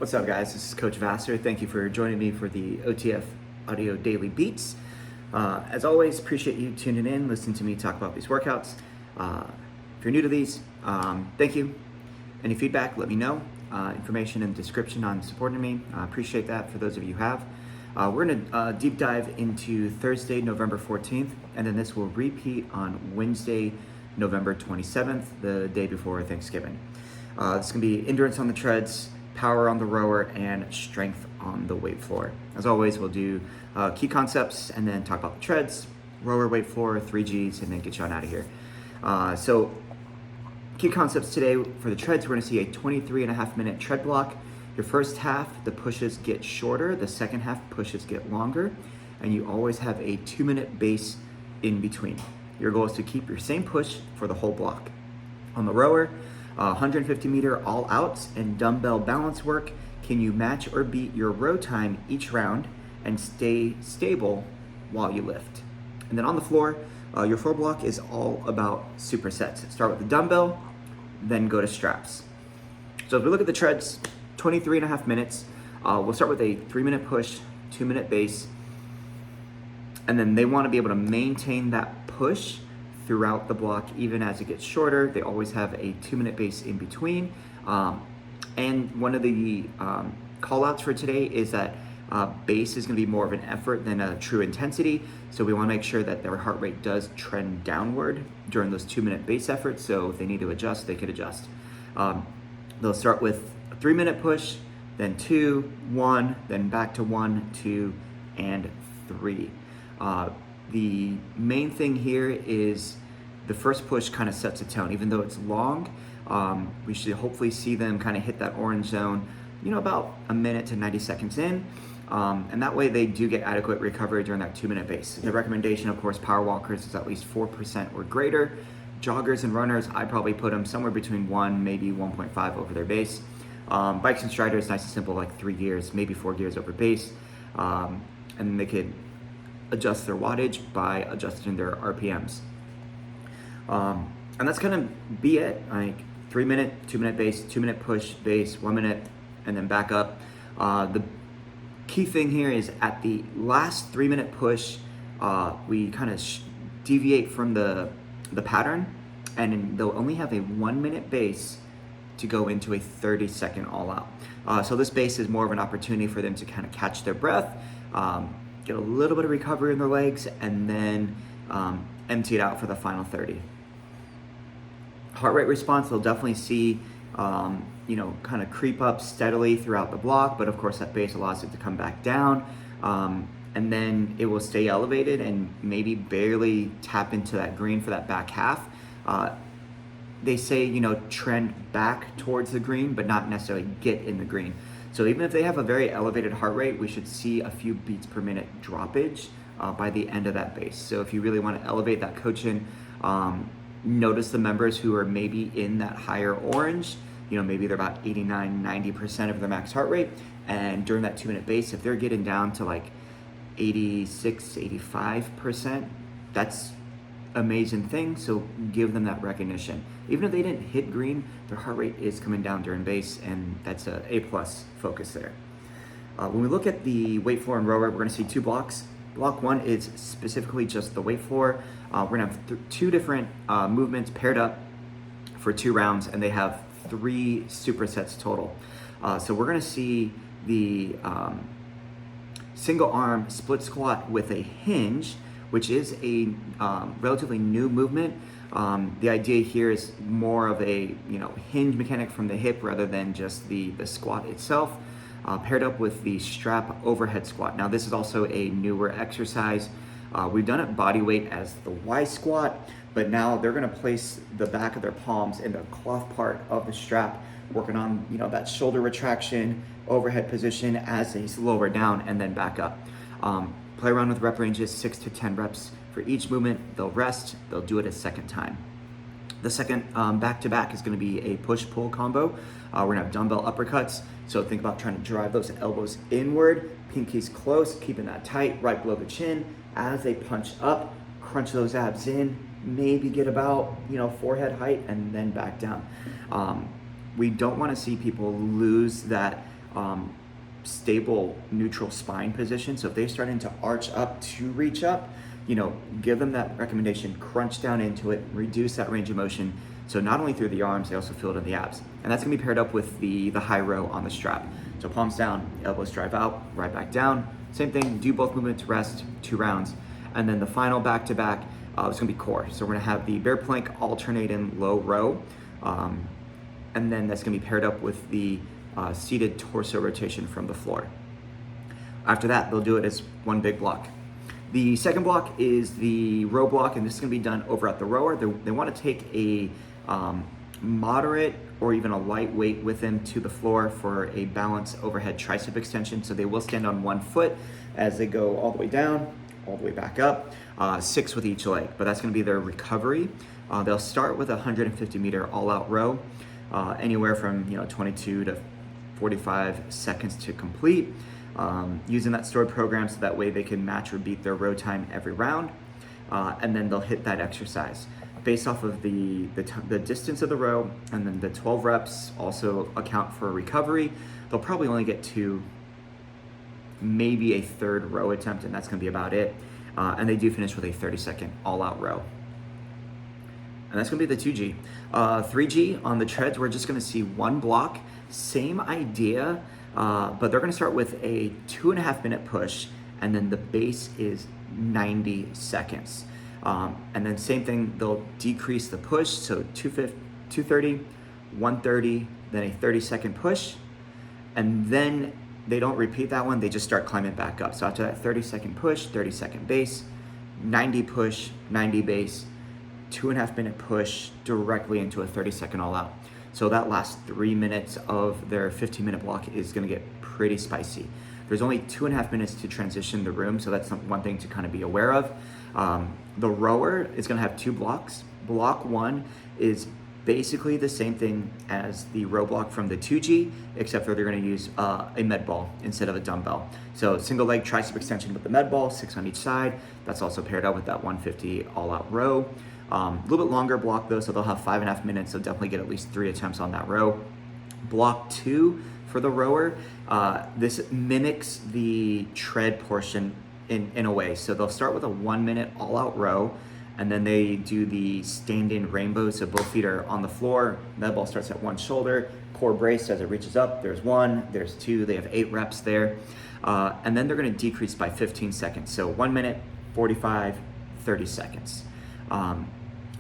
What's up, guys? This is Coach Vassar. Thank you for joining me for the OTF Audio Daily Beats. As always, appreciate you tuning in, listening to me talk about these workouts. If you're new to these, thank you. Any feedback, let me know. Information in the description on supporting me. I appreciate that for those of you who have. We're going to deep dive into Thursday, November 14th, and then this will repeat on Wednesday, November 27th, the day before Thanksgiving. This is going to be endurance on the treads, power on the rower, and strength on the weight floor. As always, we'll do key concepts and then talk about the treads, rower, weight floor, 3Gs, and then get you on out of here. So key concepts today for the treads, we're going to see a 23.5 minute tread block. Your first half, the pushes get shorter. The second half, pushes get longer. And you always have a 2-minute base in between. Your goal is to keep your same push for the whole block. On the rower, 150 meter all outs and dumbbell balance work. Can you match or beat your row time each round and stay stable while you lift? And then on the floor, your floor block is all about supersets. Start with the dumbbell, then go to straps. So if we look at the treads, 23.5 minutes. We'll start with a 3-minute push, 2-minute base, and then they want to be able to maintain that push throughout the block, even as it gets shorter. They always have a 2-minute base in between. And one of the call outs for today is that base is going to be more of an effort than a true intensity. So we want to make sure that their heart rate does trend downward during those 2-minute base efforts. So if they need to adjust, they could adjust. They'll start with a 3-minute push, then 2, 1, then back to 1, 2, and 3. The main thing here is the first push kind of sets a tone. Even though it's long, we should hopefully see them kind of hit that orange zone, about a minute to 90 seconds in. And that way they do get adequate recovery during that 2-minute base. The recommendation, of course, power walkers is at least 4% or greater. Joggers and runners, I probably put them somewhere between 1, maybe 1.5 over their base. Bikes and striders, nice and simple, like 3 gears, maybe 4 gears over base. And they could adjust their wattage by adjusting their RPMs. And that's gonna be it. Like 3-minute, 2-minute base, 2-minute push, base, 1 minute, and then back up. The key thing here is at the last 3-minute push, we kind of deviate from the pattern, and they'll only have a 1-minute base to go into a 30-second all out. So this base is more of an opportunity for them to kind of catch their breath, get a little bit of recovery in their legs, and then empty it out for the final 30. Heart rate response, they'll definitely see, kind of creep up steadily throughout the block, but of course that base allows it to come back down, and then it will stay elevated and maybe barely tap into that green for that back half. They say, trend back towards the green, but not necessarily get in the green. So even if they have a very elevated heart rate, we should see a few beats per minute droppage by the end of that base. So if you really want to elevate that coaching, notice the members who are maybe in that higher orange, maybe they're about 89, 90% of their max heart rate. And during that 2-minute base, if they're getting down to like 86, 85%, that's amazing thing. So give them that recognition. Even if they didn't hit green, their heart rate is coming down during base, and that's a A+ focus there. When we look at the weight floor and rower, we're going to see 2 blocks. Block 1 is specifically just the weight floor. We're going to have 2 different movements paired up for 2 rounds, and they have 3 supersets total. So we're going to see the single arm split squat with a hinge, which is a relatively new movement. The idea here is more of a hinge mechanic from the hip rather than just the squat itself, paired up with the strap overhead squat. Now this is also a newer exercise. We've done it body weight as the Y squat, but now they're going to place the back of their palms in the cloth part of the strap, working on that shoulder retraction, overhead position as they lower down and then back up. Play around with rep ranges, 6 to 10 reps for each movement. They'll rest, they'll do it a second time. The second back-to-back is going to be a push-pull combo. We're going to have dumbbell uppercuts. So think about trying to drive those elbows inward, pinkies close, keeping that tight, right below the chin. As they punch up, crunch those abs in, maybe get about, forehead height and then back down. We don't want to see people lose that stable neutral spine position. So if they're starting to arch up to reach up, give them that recommendation, crunch down into it, reduce that range of motion. So not only through the arms, they also feel it in the abs. And that's gonna be paired up with the high row on the strap. So palms down, elbows drive out, right back down. Same thing, do both movements, rest, 2 rounds. And then the final back-to-back is gonna be core. So we're gonna have the bear plank alternate in low row. And then that's gonna be paired up with the seated torso rotation from the floor. After that, they'll do it as one big block. The second block is the row block, and this is gonna be done over at the rower. They wanna take a moderate or even a light weight with them to the floor for a balanced overhead tricep extension. So they will stand on one foot as they go all the way down, all the way back up, 6 with each leg, but that's gonna be their recovery. They'll start with a 150 meter all-out row, anywhere from 22 to 45 seconds to complete, using that stored program so that way they can match or beat their row time every round, and then they'll hit that exercise. Based off of the distance of the row, and then the 12 reps also account for recovery. They'll probably only get to maybe a third row attempt, and that's gonna be about it. And they do finish with a 30-second all-out row. And that's gonna be the 2G. 3G on the treads, we're just gonna see one block, same idea, but they're gonna start with a 2.5 minute push, and then the base is 90 seconds. And then same thing, they'll decrease the push, so 230, 130, then a 30-second push, and then they don't repeat that one, they just start climbing back up. So after that 30-second push, 30-second base, 90 push, 90 base, 2.5 minute push directly into a 30-second all out. So that last 3 minutes of their 15-minute block is gonna get pretty spicy. There's only 2.5 minutes to transition the room, so that's one thing to kind of be aware of. The rower is gonna have 2 blocks. Block 1 is basically the same thing as the row block from the 2G, except for they're gonna use a med ball instead of a dumbbell. So single leg tricep extension with the med ball, 6 on each side. That's also paired up with that 150 all out row. A little bit longer block though, so they'll have 5.5 minutes, so definitely get at least 3 attempts on that row. Block 2 for the rower, this mimics the tread portion in a way. So they'll start with a 1 minute all out row, and then they do the standing rainbow, so both feet are on the floor. Med ball starts at one shoulder, core brace as it reaches up. There's 1, there's 2, they have 8 reps there. And then they're gonna decrease by 15 seconds. So 1 minute, 45, 30 seconds.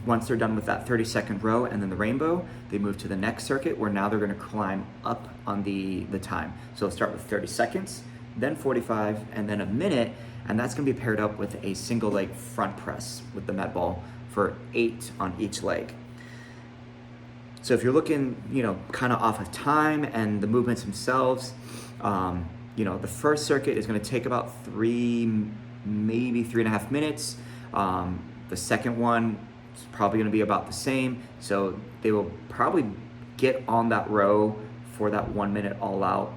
Once they're done with that 30-second row and then the rainbow, they move to the next circuit where now they're gonna climb up on the time. So they'll start with 30 seconds, then 45, and then a minute, and that's gonna be paired up with a single leg front press with the med ball for 8 on each leg. So if you're looking, kind of off of time and the movements themselves, the first circuit is gonna take about 3, maybe 3.5 minutes. The second one is probably gonna be about the same. So they will probably get on that row for that 1 minute all out,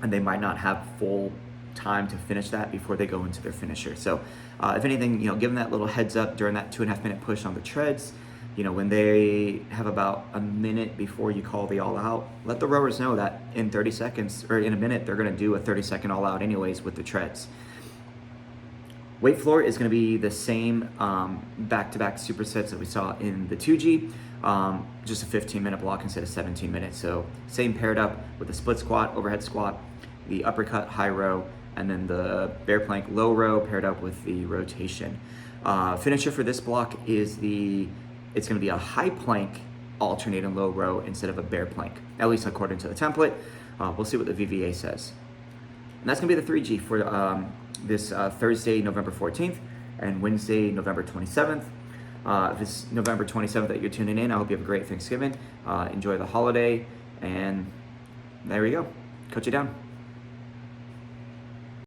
and they might not have full time to finish that before they go into their finisher. So if anything, give them that little heads up during that 2.5 minute push on the treads. When they have about a minute before you call the all out, let the rowers know that in 30 seconds or in a minute, they're gonna do a 30-second all out anyways with the treads. Weight floor is gonna be the same back-to-back supersets that we saw in the 2G, just a 15-minute block instead of 17 minutes. So same paired up with the split squat, overhead squat, the uppercut, high row, and then the bear plank, low row paired up with the rotation. Finisher for this block is it's gonna be a high plank alternating low row instead of a bear plank, at least according to the template. We'll see what the VVA says. And that's gonna be the 3G for this Thursday, November 14th, and Wednesday, November 27th. This November 27th that you're tuning in, I hope you have a great Thanksgiving. Enjoy the holiday, and there we go. Coach you down.